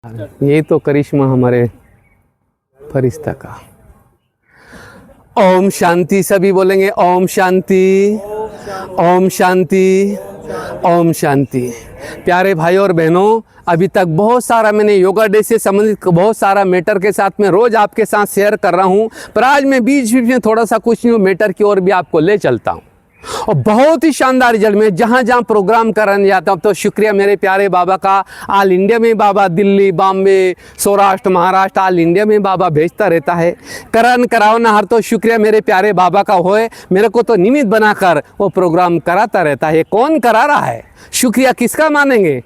यही तो करिश्मा हमारे फरिश्ता का। ओम शांति, सभी बोलेंगे ओम शांति, ओम शांति, ओम शांति। प्यारे भाइयों और बहनों, अभी तक बहुत सारा मैंने योगा डे से संबंधित बहुत सारा मैटर के साथ में रोज़ आपके साथ शेयर कर रहा हूँ, पर आज मैं बीच बीच में थोड़ा सा कुछ न्यू मैटर की ओर भी आपको ले चलता हूँ और बहुत ही शानदार रिजल्ट में जहाँ जहाँ प्रोग्राम कराने जाता हूँ। तो शुक्रिया मेरे प्यारे बाबा का, ऑल इंडिया में बाबा दिल्ली, बॉम्बे, सौराष्ट्र, महाराष्ट्र, ऑल इंडिया में बाबा भेजता रहता है। करन करावना हर तो शुक्रिया मेरे प्यारे बाबा का होए, मेरे को तो निमित्त बनाकर वो प्रोग्राम कराता रहता है। कौन करा रहा है? शुक्रिया किसका मानेंगे?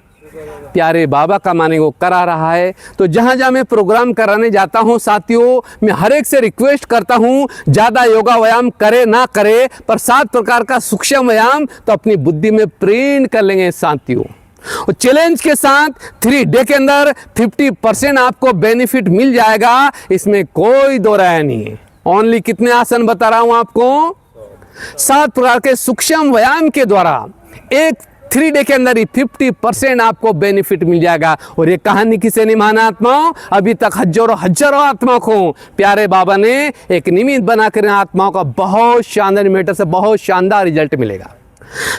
प्यारे बाबा का माने वो करा रहा है। तो जहाँ जहाँ मैं प्रोग्राम कराने जाता हूँ साथियों, मैं हर एक से रिक्वेस्ट करता हूँ ज़्यादा योगा व्यायाम करे ना करे, पर 7 प्रकार का सूक्ष्म व्यायाम तो अपनी बुद्धि में प्रिंट कर लेंगे साथियों। और चैलेंज के साथ 3 डे के अंदर 50% आपको बेनिफिट मिल जाएगा, इसमें कोई दो राय नहीं है। ओनली कितने आसन बता रहा हूँ आपको? 7 प्रकार के सूक्ष्म व्यायाम के द्वारा एक 3 डे के अंदर ही 50% आपको बेनिफिट मिल जाएगा। और ये कहानी किसे नहीं माना आत्माओं? अभी तक हजारों आत्माओं को प्यारे बाबा ने एक निमित्त बनाकर आत्माओं का बहुत शानदार मैटर से बहुत शानदार रिजल्ट मिलेगा।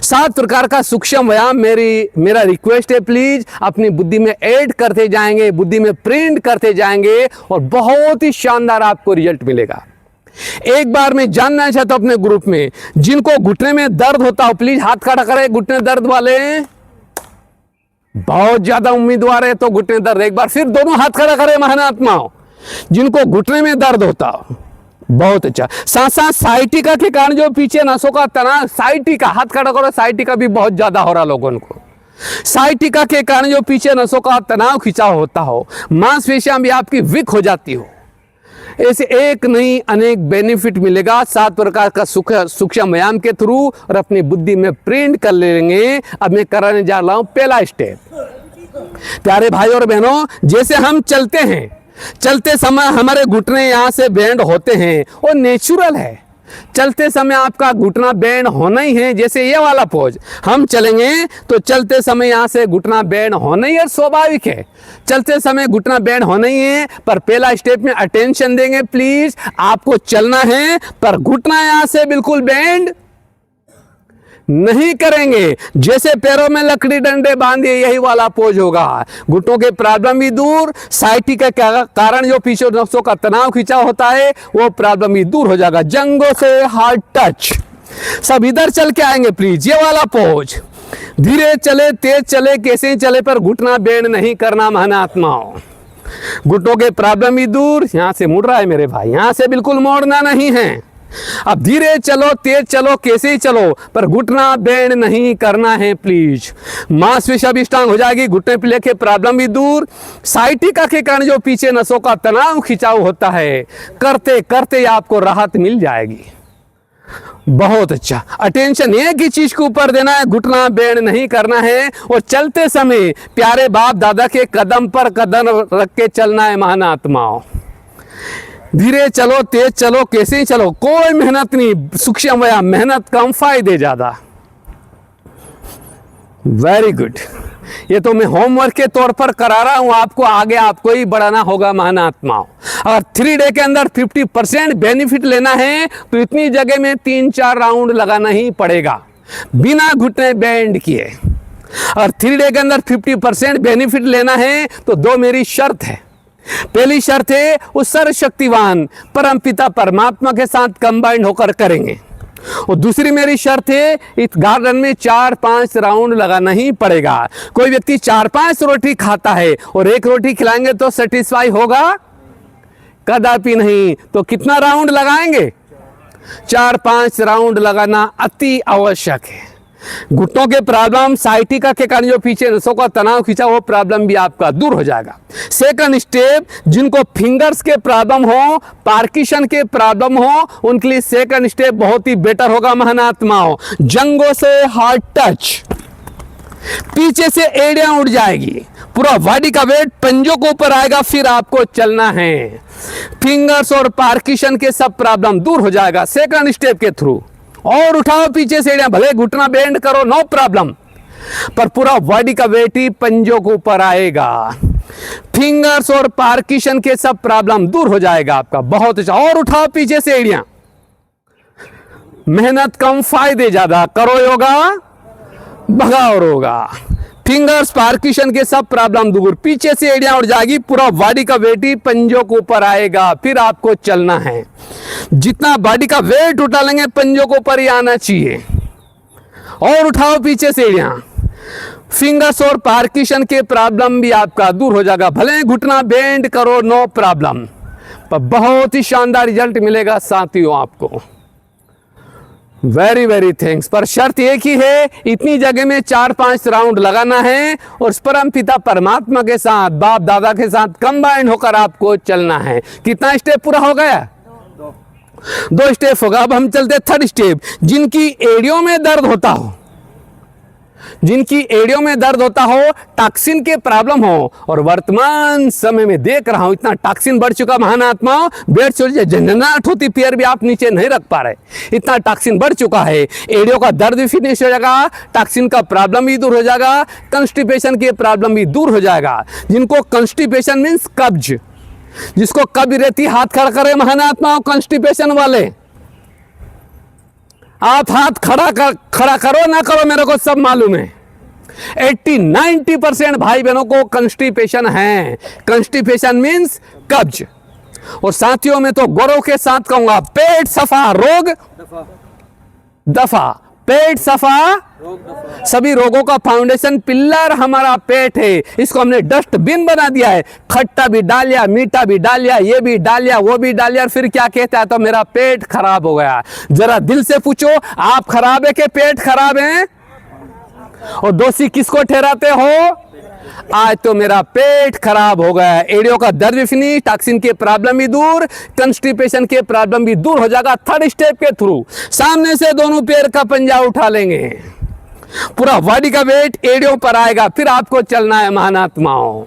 7 प्रकार का सूक्ष्म व्यायाम मेरा रिक्वेस्ट है, प्लीज अपनी बुद्धि में ऐड करते जाएंगे, बुद्धि में प्रिंट करते जाएंगे और बहुत ही शानदार आपको रिजल्ट मिलेगा। एक बार मैं जानना चाहता हूं अपने ग्रुप में जिनको घुटने में दर्द होता हो, प्लीज हाथ खड़ा करें। घुटने दर्द वाले बहुत ज्यादा उम्मीदवार है, तो घुटने दर्द एक बार फिर दोनों हाथ खड़ा करें। महानात्माओं जिनको घुटने में दर्द होता हो, बहुत अच्छा। साथ साथ साइटिका के कारण जो पीछे नसों का तनाव, साइटिका हाथ खड़ा करो। साइटिका भी बहुत ज्यादा हो रहा लोगों को। साइटिका के कारण जो पीछे नसों का तनाव खिंचाव होता हो, मांसपेशियां भी आपकी वीक हो जाती हो, ऐसे एक नहीं अनेक बेनिफिट मिलेगा 7 प्रकार का सूक्ष्म व्यायाम के थ्रू और अपनी बुद्धि में प्रिंट कर लेंगे। अब मैं कराने जा रहा हूं पहला स्टेप। प्यारे भाई और बहनों, जैसे हम चलते हैं, चलते समय हमारे घुटने यहां से बेंड होते हैं, वो नेचुरल है। चलते समय आपका घुटना बेंड होना ही है। जैसे ये वाला पोज हम चलेंगे तो चलते समय यहाँ से घुटना बेंड होना ही है, स्वाभाविक है। चलते समय घुटना बेंड होना ही है, पर पहला स्टेप में अटेंशन देंगे प्लीज। आपको चलना है पर घुटना यहाँ से बिल्कुल बेंड नहीं करेंगे। जैसे पैरों में लकड़ी डंडे बांधिए, यही वाला पोज होगा। घुटनों के प्रॉब्लम भी दूर, साइटिका के कारण जो पीछे नसों का तनाव खिंचाव होता है वो प्रॉब्लम भी दूर हो जाएगा। जंगों से हार्ड टच। सब इधर चल के आएंगे प्लीज, ये वाला पोज। धीरे चले तेज चले कैसे ही चले, पर घुटना बेंड नहीं करना। महानात्माओं घुटनों के प्रॉब्लम भी दूर। यहां से मुड़ रहा है मेरे भाई, यहां से बिल्कुल मोड़ना नहीं है। अब धीरे चलो तेज चलो कैसे ही चलो, पर घुटना बेंड नहीं करना है प्लीज। मांसपेशियां भी स्ट्रांग हो जाएगी, घुटने पे लेके प्रॉब्लम भी दूर। साइटिका के कारण जो पीछे नसों का तनाव खिंचाव होता है, करते करते आपको राहत मिल जाएगी। बहुत अच्छा। अटेंशन एक ही चीज के ऊपर देना है, घुटना बेंड नहीं करना है। और चलते समय प्यारे बाप दादा के कदम पर कदम रख के चलना है। महानात्माओं धीरे चलो तेज चलो कैसे ही चलो, कोई मेहनत नहीं। सूक्ष्म व्यायाम, मेहनत कम फायदे ज्यादा। Very good. ये तो मैं होमवर्क के तौर पर करा रहा हूं आपको, आगे आपको ही बढ़ाना होगा। महानात्माओं अगर 3 डे के अंदर 50% बेनिफिट लेना है तो इतनी जगह में 3-4 राउंड लगाना ही पड़ेगा बिना घुटने बेंड किए। और 3 डे के अंदर 50% बेनिफिट लेना है तो 2 मेरी शर्त है। पहली शर्त है उस सर्वशक्तिवान परमपिता परमात्मा के साथ कंबाइंड होकर करेंगे। और दूसरी मेरी शर्त है इस गार्डन में 4-5 राउंड लगाना ही पड़ेगा। कोई व्यक्ति 4-5 रोटी खाता है और 1 रोटी खिलाएंगे तो सेटिस्फाई होगा? कदापि नहीं। तो कितना राउंड लगाएंगे? 4-5 राउंड लगाना अति आवश्यक है। घुटनों के प्रॉब्लम, साइटिका के कारण जो पीछे नसों का तनाव खींचा, वो प्रॉब्लम भी आपका दूर हो जाएगा। सेकंड स्टेप, जिनको फिंगर्स के प्रॉब्लम हो, पार्किंसन के प्रॉब्लम हो, उनके लिए सेकंड स्टेप बहुत ही बेटर होगा। महानात्माओं जंगों से हार्ड टच। पीछे से एड़ियां उड़ जाएगी, पूरा बॉडी का वेट पंजों के ऊपर आएगा, फिर आपको चलना है। फिंगर्स और पार्किंसन के सब प्रॉब्लम दूर हो जाएगा सेकंड स्टेप के थ्रू। और उठाओ पीछे से एड़ियां, भले घुटना बेंड करो, नो प्रॉब्लम। पर पूरा बॉडी का वेट ही पंजों के ऊपर आएगा। फिंगर्स और पार्किशन के सब प्रॉब्लम दूर हो जाएगा आपका। बहुत अच्छा, और उठाओ पीछे से एड़ियां। मेहनत कम फायदे ज्यादा, करो योगा भगाओ रोगा। फिंगर्स पार्किशन के सब प्रॉब्लम दूर, पीछे से एड़ियां उठ जाएगी, पूरा बॉडी का वेट ही पंजों के ऊपर आएगा। फिर आपको चलना है, जितना बॉडी का वेट उठा लेंगे पंजों के ऊपर ही आना चाहिए। और उठाओ पीछे से एड़ियां। फिंगर्स और पार्किशन के प्रॉब्लम भी आपका दूर हो जाएगा। भले घुटना बेंड करो, नो प्रॉब्लम, पर बहुत ही शानदार रिजल्ट मिलेगा साथियों आपको। Very very thanks. पर शर्त एक ही है, इतनी जगह में 4-5 राउंड लगाना है और परम पिता परमात्मा के साथ, बाप दादा के साथ कंबाइंड होकर आपको चलना है। कितना स्टेप पूरा हो गया? 2 स्टेप होगा। अब हम चलते 3rd स्टेप। जिनकी एड़ियों में दर्द होता हो, जिनकी एड़ियों में दर्द होता हो, टॉक्सिन के प्रॉब्लम हो, और वर्तमान समय में देख रहा हूं इतना टॉक्सिन बढ़ चुका महान आत्माओं, बेड से झंझनाहट होती, पैर भी आप नीचे नहीं रख पा रहे, इतना टॉक्सिन बढ़ चुका है। एड़ियों का दर्द भी फिनिश हो जाएगा, टॉक्सिन का प्रॉब्लम भी दूर हो जाएगा, कंस्टिपेशन के प्रॉब्लम भी दूर हो जाएगा। जिनको कंस्टिपेशन मीन्स कब्ज, जिसको कब्ज रहती, हाथ खड़ा करे महान आत्माओं। कंस्टिपेशन वाले आप हाथ खड़ा करो ना करो, मेरे को सब मालूम है। 80-90% भाई बहनों को कंस्टिपेशन है। कंस्टिपेशन मीन्स कब्ज। और साथियों में तो गौरव के साथ कहूंगा, पेट सफा रोग दफा, पेट सफा सभी रोगों का फाउंडेशन पिल्लर हमारा पेट है। इसको हमने डस्टबिन बना दिया है, खट्टा भी डाल लिया, मीठा भी डाल लिया, ये भी डाल लिया, वो भी डाल लिया, और फिर क्या कहता है, तो मेरा पेट खराब हो गया। जरा दिल से पूछो, आप खराब है कि पेट खराब है? और दोषी किसको ठहराते हो? आज तो मेरा पेट खराब हो गया। एड़ियों का दर्द भी फिनिश, टॉक्सिन के प्रॉब्लम भी दूर, कंस्टिपेशन के प्रॉब्लम भी दूर हो जाएगा 3rd स्टेप के थ्रू। सामने से दोनों पैर का पंजा उठा लेंगे, पूरा बॉडी का वेट एड़ियों पर आएगा। फिर आपको चलना है महानात्माओं।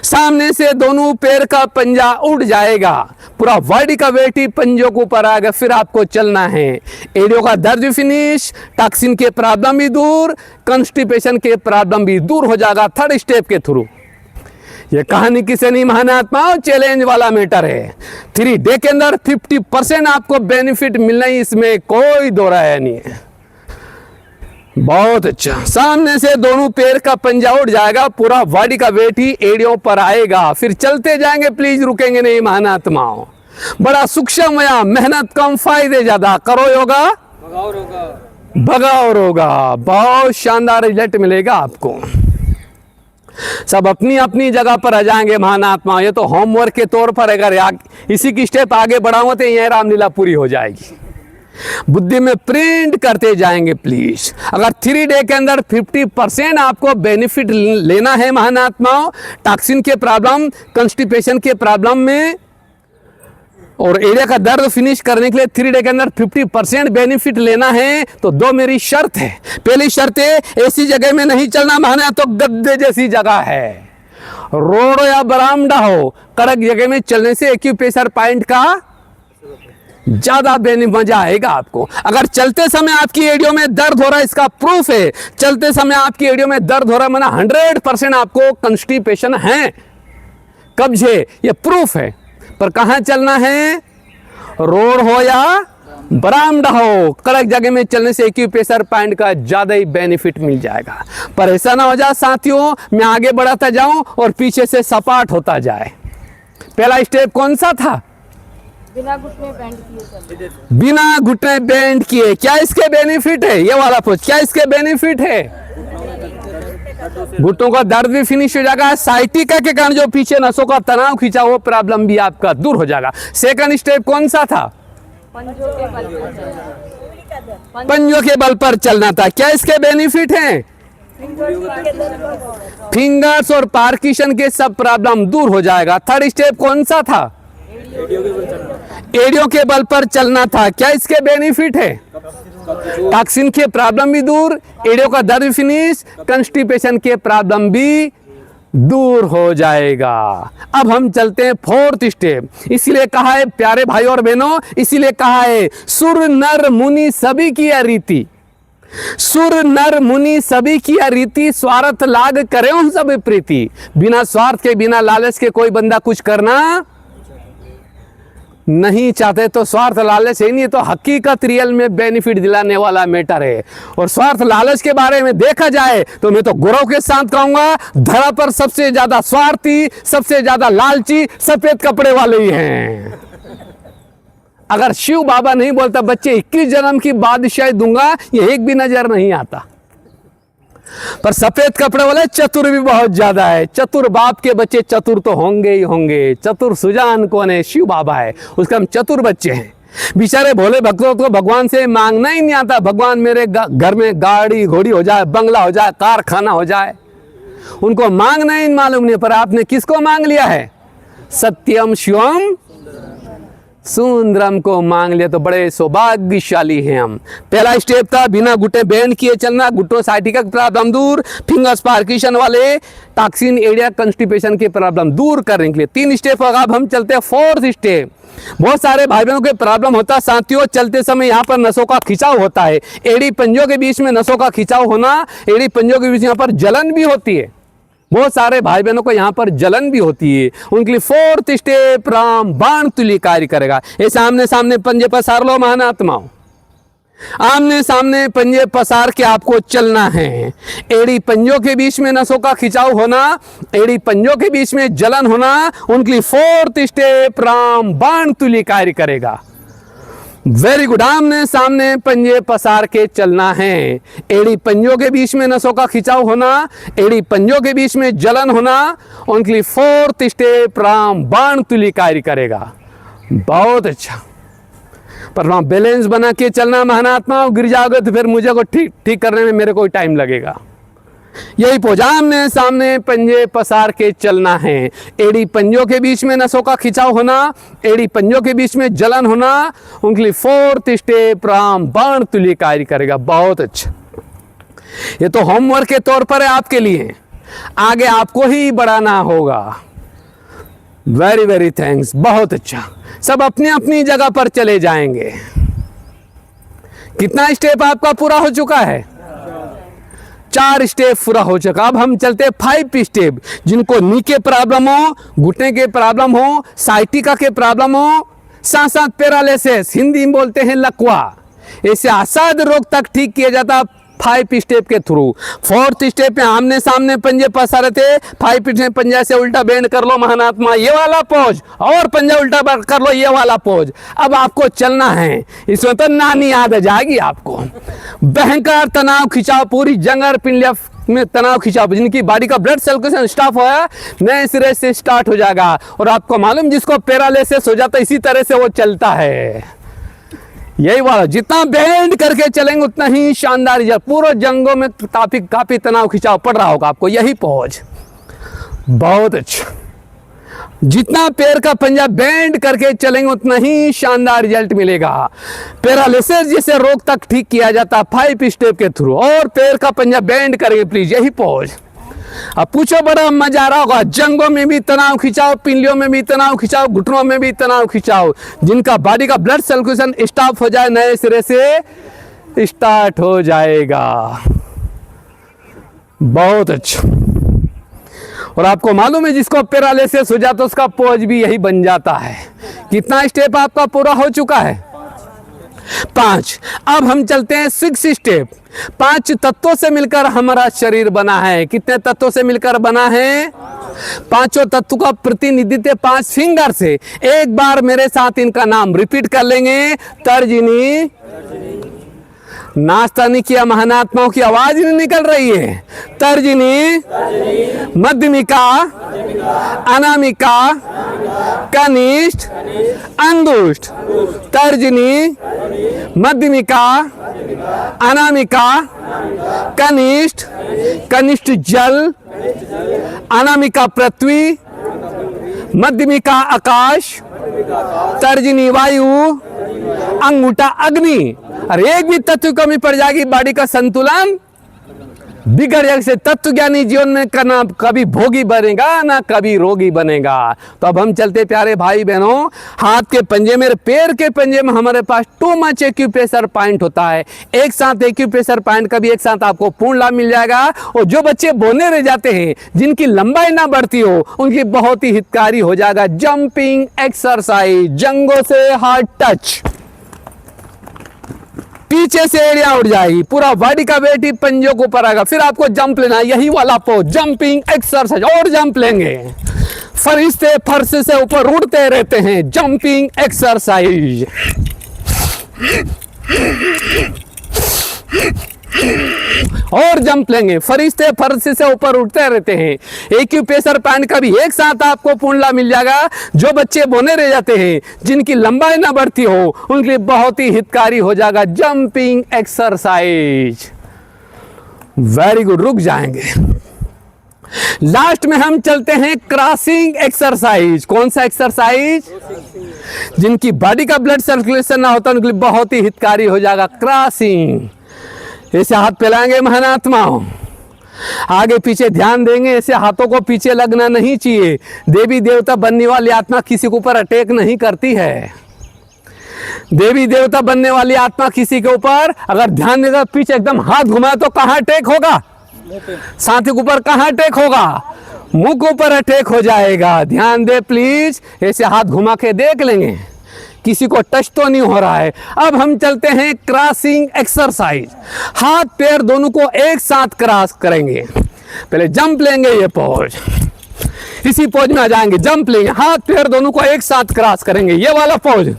सामने से दोनों पैर का पंजा उठ जाएगा, पूरा बॉडी का वेट ही पंजों के ऊपर आएगा। फिर आपको चलना है, एड़ियों का दर्द भी फिनिश, टॉक्सिन के प्रॉब्लम भी दूर, कंस्टिपेशन के प्रॉब्लम भी दूर हो जाएगा 3rd स्टेप के थ्रू। ये कहानी किसे नहीं महानात्माओं, चैलेंज वाला मैटर है। 3 डे के अंदर 50% आपको बेनिफिट मिलना ही, इसमें कोई दो राय नहीं है। बहुत अच्छा। सामने से दोनों पैर का पंजा उठ जाएगा, पूरा बॉडी का वेट ही एड़ियों पर आएगा। फिर चलते जाएंगे, प्लीज रुकेंगे नहीं महानात्माओं। बड़ा सूक्ष्म या मेहनत कम फायदे ज्यादा, करो योगा भगाओ रोगा। बहुत शानदार रिजल्ट मिलेगा आपको। सब अपनी अपनी जगह पर आ जाएंगे महानात्मा। ये तो होमवर्क के तौर पर अगर इसी की स्टेप आगे बढ़ाऊंगा तो यह रामलीला पूरी हो जाएगी। बुद्धि में प्रिंट करते जाएंगे प्लीज। अगर 3 डे के अंदर 50% आपको बेनिफिट लेना है महानात्माओं, टॉक्सिन के प्रॉब्लम, कंस्टिपेशन के प्रॉब्लम में और एरिया का दर्द फिनिश करने के लिए 3 डे के अंदर 50% बेनिफिट लेना है, तो 2 मेरी शर्त है। पहली शर्त है, ऐसी जगह में नहीं चलना महाना, तो गद्दे जैसी जगह है, रोड या बरामदा हो, कड़क जगह में चलने से एक्यूप्रेशर पॉइंट का ज्यादा मजा आएगा आपको। अगर चलते समय आपकी एड़ियों में दर्द हो रहा है, इसका प्रूफ है, चलते समय आपकी एड़ियों में दर्द हो रहा है, माना 100% आपको कंस्टिपेशन है, कब्ज है, ये प्रूफ है। पर कहां चलना है, रोड हो या बरामदा हो, कड़क जगह में चलने से एक्यूप्रेशर पॉइंट का ज्यादा ही बेनिफिट मिल जाएगा। पर ऐसा ना हो जाए साथियों, मैं आगे बढ़ाता जाऊं और पीछे से सपाट होता जाए। पहला स्टेप कौन सा था? बिना घुटने बेंड किए। बिना घुटने बेंड किए। क्या इसके बेनिफिट है? ये वाला पूछ, क्या इसके बेनिफिट है? घुटनों का दर्द भी फिनिश हो जाएगा, साइटिका के कारण जो पीछे नसों का तनाव खींचा वो प्रॉब्लम भी आपका दूर हो जाएगा। सेकंड स्टेप कौन सा था? पंजों के बल पर चलना था। क्या इसके बेनिफिट हैं? फिंगर्स और पार्किशन के सब प्रॉब्लम दूर हो जाएगा। थर्ड स्टेप कौन सा था? एड़ियों के बल पर चलना था। क्या इसके बेनिफिट है? टॉक्सिन के प्रॉब्लम भी दूर, एड़ियों का दर्द फिनिश, कंस्टिपेशन के प्रॉब्लम भी दूर हो जाएगा। अब हम चलते हैं फोर्थ स्टेप। इसीलिए कहा है प्यारे भाई और बहनों, इसीलिए कहा है सुर नर मुनि सभी की रीति। सुर नर मुनि सभी की रीति, स्वार्थ लाग करे उन सब प्रीति। बिना स्वार्थ के, बिना लालच के कोई बंदा कुछ करना नहीं चाहते, तो स्वार्थ लालच है नहीं, तो हकीकत रियल में बेनिफिट दिलाने वाला मैटर है। और स्वार्थ लालच के बारे में देखा जाए तो मैं तो गौरव के साथ कहूंगा, धरा पर सबसे ज्यादा स्वार्थी, सबसे ज्यादा लालची सफेद कपड़े वाले ही हैं। अगर शिव बाबा नहीं बोलता बच्चे 21 जन्म की बादशाही दूंगा, ये एक भी नजर नहीं आता। पर सफेद कपड़े वाले चतुर भी बहुत ज्यादा है। चतुर बाप के बच्चे चतुर तो होंगे ही होंगे। चतुर सुजान कौन है? शिव बाबा है, उसका हम चतुर बच्चे हैं। बेचारे भोले भक्तों को भगवान से मांगना ही नहीं आता, भगवान मेरे घर में गाड़ी घोड़ी हो जाए, बंगला हो जाए, कारखाना हो जाए, उनको मांगना ही मालूम नहीं। पर आपने किसको मांग लिया है? सत्यम शिवम सुंदरम को मांग लिया, तो बड़े सौभाग्यशाली हैं हम। पहला स्टेप था बिना घुटे बैंड किए चलना, घुटों साइटिका प्रॉब्लम दूर, फिंगर्स पार्किशन वाले टॉक्सिन एरिया कंस्टिपेशन के प्रॉब्लम दूर करने के लिए 3 स्टेप होगा। अब हम चलते हैं 4th स्टेप। बहुत सारे भाई बहनों के प्रॉब्लम होता है साथियों, चलते समय यहाँ पर नसों का खिंचाव होता है, एड़ी पंजों के बीच में नसों का खिंचाव होना, एड़ी पंजों के बीच यहाँ पर जलन भी होती है। बहुत सारे भाई बहनों को यहाँ पर जलन भी होती है, उनके लिए 4th स्टेप राम बाण तुल्य कार्य करेगा। ये सामने सामने पंजे पसार लो महानात्माओं, आमने सामने पंजे पसार के आपको चलना है। एड़ी पंजों के बीच में नसों का खिंचाव होना, एड़ी पंजों के बीच में जलन होना, उनके लिए 4th स्टेप राम बाण तुल्य कार्य करेगा। Very good. आमने सामने पंजे पसार के चलना है। एड़ी पंजों के बीच में नसों का खिंचाव होना, एड़ी पंजों के बीच में जलन होना, उनके लिए 4th स्टेप राम बाण तुल्य कार्य करेगा। बहुत अच्छा। पर वहां बैलेंस बना के चलना महानात्मा, गिर जाओगे तो फिर मुझे को ठीक करने में मेरे को टाइम लगेगा। यही पोजाम ने सामने पंजे पसार के चलना है। एड़ी पंजों के बीच में नसों का खिंचाव होना, एड़ी पंजों के बीच में जलन होना, उनके लिए 4th स्टेप राम बाण तुल्य कार्य करेगा। बहुत अच्छा। ये तो होमवर्क के तौर पर है आपके लिए, आगे आपको ही बढ़ाना होगा। Very very thanks. बहुत अच्छा। सब अपनी अपनी जगह पर चले जाएंगे। कितना स्टेप आपका पूरा हो चुका है? 4 स्टेप पूरा हो चुका। अब हम चलते हैं 5 स्टेप। जिनको नी के प्रॉब्लम हो, घुटने के प्रॉब्लम हो, साइटिका के प्रॉब्लम हो, साथ साथ पैरालिसिस, हिंदी में बोलते हैं लकवा, ऐसे असाध्य रोग तक ठीक किया जाता 5 स्टेप के थ्रू। 4th स्टेप में आमने सामने पंजे पसारे थे, 5 स्टेप पंजा से उल्टा बेंड कर लो महानात्मा, ये वाला पोज, और पंजा उल्टा कर लो ये वाला पोज। अब आपको चलना है, इसमें तो नानी याद आ जाएगी आपको। भयंकर तनाव खिंचाव, पूरी जंगर पिंडलिया में तनाव खिंचाव, जिनकी बॉडी का ब्लड सर्कुलेशन स्टॉप होया नए सिरे से स्टार्ट हो जाएगा। और आपको मालूम जिसको पैरालिसिस हो जाता है इसी तरह से वो चलता है। यही वाला, जितना बेंड करके चलेंगे उतना ही शानदार रिजल्ट। पूरे जंगों में काफी तनाव खिंचाव पड़ रहा होगा आपको, यही पोज। बहुत अच्छा। जितना पैर का पंजा बेंड करके चलेंगे उतना ही शानदार रिजल्ट मिलेगा। पैरालिसिस जैसे रोग तक ठीक किया जाता 5 स्टेप के थ्रू। और पैर का पंजा बेंड करेंगे प्लीज, यही पोज। अब पूछो बड़ा मजा आ रहा होगा, जंगों में भी तनाव खिंचाव, पिंडलियों में भी तनाव खिंचाव, घुटनों में भी तनाव खिंचाव, जिनका बॉडी का ब्लड सर्कुलेशन स्टॉप हो जाए नए सिरे से स्टार्ट हो जाएगा। बहुत अच्छा। और आपको मालूम है जिसको पैरालिसिस हो जाता है उसका पोज भी यही बन जाता है। कितना स्टेप आपका पूरा हो चुका है? 5। अब हम चलते हैं 6 स्टेप। 5 तत्वों से मिलकर हमारा शरीर बना है। कितने तत्वों से मिलकर बना है? 5 तत्व का प्रतिनिधित्व 5 फिंगर से। एक बार मेरे साथ इनका नाम रिपीट कर लेंगे। तर्जनी, नाश्ता नहीं किया, महानात्माओं की आवाज नहीं निकल रही है। तर्जनी, मध्यमिका, अनामिका, कनिष्ठ, अंगुष्ठ। तर्जनी, मध्यमिका, अनामिका, कनिष्ठ, कनिष्ठ जल, अनामिका पृथ्वी, मध्यमिका आकाश, तर्जनी वायु, अंगूठा अग्नि। और एक भी तत्व कमी पड़ जाएगी बॉडी का संतुलन बिगड़ जाने से तत्वज्ञानी जीवन में करना कभी भोगी बनेगा ना कभी रोगी बनेगा। तो अब हम चलते प्यारे भाई बहनों, हाथ के पंजे में, पैर के पंजे में हमारे पास टू मच एक्यूप्रेशर पॉइंट होता है। एक साथ एक्यूप्रेशर पॉइंट का भी एक साथ आपको पूर्ण लाभ मिल जाएगा। और जो बच्चे बोने रह जाते हैं, जिनकी लंबाई ना बढ़ती हो, उनकी बहुत ही हितकारी हो जाएगा जंपिंग एक्सरसाइज। जंगों से हार्ड टच, पीछे से एरिया उड़ जाएगी, पूरा बॉडी का वेट ही पंजों को ऊपर आएगा। फिर आपको जंप लेना है, यही वाला पोज जंपिंग एक्सरसाइज। और जंप लेंगे, फरिश्ते फर्श से ऊपर उड़ते रहते हैं, जंपिंग एक्सरसाइज। और जंप लेंगे, फरिश्ते फर्श से ऊपर उठते रहते हैं। एक्यूप्रेशर पॉइंट का भी एक साथ आपको पूर्ण लाभ मिल जाएगा। जो बच्चे बोने रह जाते हैं, जिनकी लंबाई ना बढ़ती हो, उनके लिए बहुत ही हितकारी हो जाएगा जंपिंग एक्सरसाइज। वेरी गुड, रुक जाएंगे। लास्ट में हम चलते हैं क्रॉसिंग एक्सरसाइज। कौन सा एक्सरसाइज? जिनकी बॉडी का ब्लड सर्कुलेशन ना होता, उनके लिए बहुत ही हितकारी हो जाएगा क्रॉसिंग। ऐसे हाथ फैलाएंगे महानात्माओं, आगे पीछे ध्यान देंगे। ऐसे हाथों को पीछे लगना नहीं चाहिए। देवी देवता बनने वाली आत्मा किसी के ऊपर अटैक नहीं करती है। देवी देवता बनने वाली आत्मा किसी के ऊपर अगर ध्यान देगा, पीछे एकदम हाथ घुमाए तो कहाँ अटैक होगा? साथी के ऊपर कहाँ अटैक होगा? मुंह के ऊपर अटैक हो जाएगा। ध्यान दे प्लीज। ऐसे हाथ घुमा के देख लेंगे, किसी को टच तो नहीं हो रहा है। अब हम चलते हैं क्रॉसिंग एक्सरसाइज। हाथ पैर दोनों को एक साथ क्रॉस करेंगे। पहले जंप लेंगे, ये पोज, इसी पोज में आ जाएंगे। जंप लेंगे, हाथ पैर दोनों को एक साथ क्रॉस करेंगे, ये वाला पोज।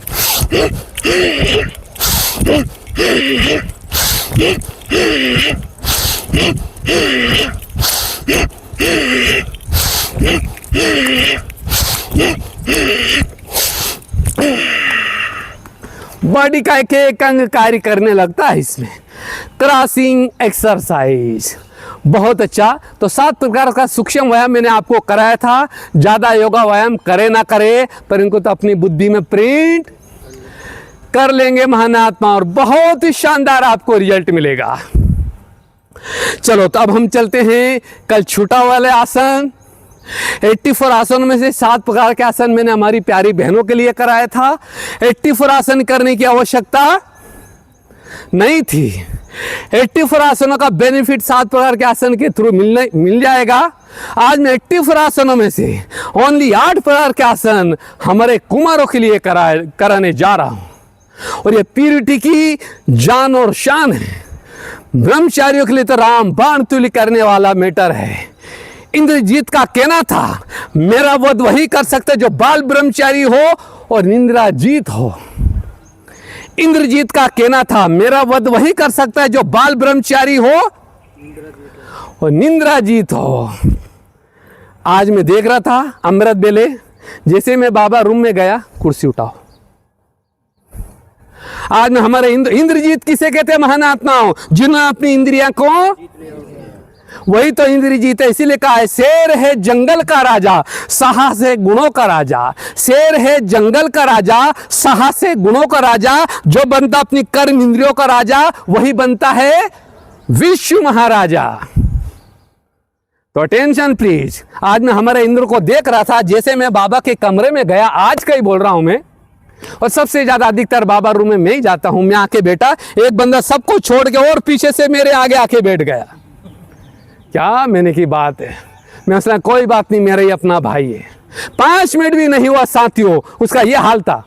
बॉडी का एक एक अंग कार्य करने लगता है इसमें। क्रॉसिंग एक्सरसाइज बहुत अच्छा। तो 7 प्रकार का सूक्ष्म व्यायाम मैंने आपको कराया था। ज़्यादा योगा व्यायाम करे ना करे, पर इनको तो अपनी बुद्धि में प्रिंट कर लेंगे महानात्मा, और बहुत ही शानदार आपको रिजल्ट मिलेगा। चलो तो अब हम चलते हैं कल छूटा वाले आसन। 84 आसनों में से 7 प्रकार के आसन मैंने हमारी प्यारी बहनों के लिए कराया था। 84 आसन करने की आवश्यकता नहीं थी। 84 आसनों का बेनिफिट 7 प्रकार के आसन के थ्रू मिल जाएगा। आज मैं 84 आसनों में से ओनली 8 प्रकार के आसन हमारे कुमारों के लिए कराने जा रहा हूं। और ये प्यूरिटी की जान और शान है। ब्रह्मचारियों के लिए तो राम बाण तुल्य करने वाला मैटर है। इंद्रजीत का कहना था, मेरा वध वही कर सकता जो बाल ब्रह्मचारी हो और निंद्रा जीत हो। इंद्रजीत का कहना था, मेरा वध वही कर सकता है जो बाल ब्रह्मचारी हो और निंद्रा जीत हो। आज मैं देख रहा था अमृत बेले, जैसे मैं बाबा रूम में गया, कुर्सी उठाओ। आज में हमारे इंद्रजीत किसे कहते हैं? महानात्माओं, जिन्होंने अपनी इंद्रियां को, वही तो इंद्रजीत है। इसीलिए कहा है, शेर है जंगल का राजा, साहस है गुणों का राजा। शेर है जंगल का राजा, साहस है गुणों का राजा। जो बनता अपनी कर्म इंद्रियों का राजा, वही बनता है विश्व महाराजा। तो अटेंशन प्लीज। आज मैं हमारे इंद्र को देख रहा था, जैसे मैं बाबा के कमरे में गया, आज का ही बोल रहा हूं मैं, और सबसे ज्यादा अधिकतर बाबा रूम में मैं ही जाता हूं। मैं आके बैठा, एक बंदा सबको छोड़ के और पीछे से मेरे आगे आके बैठ गया। क्या मैंने की बात है? मैं उसने कोई बात नहीं, मेरा ही अपना भाई है। 5 मिनट भी नहीं हुआ साथियों, उसका ये हाल था।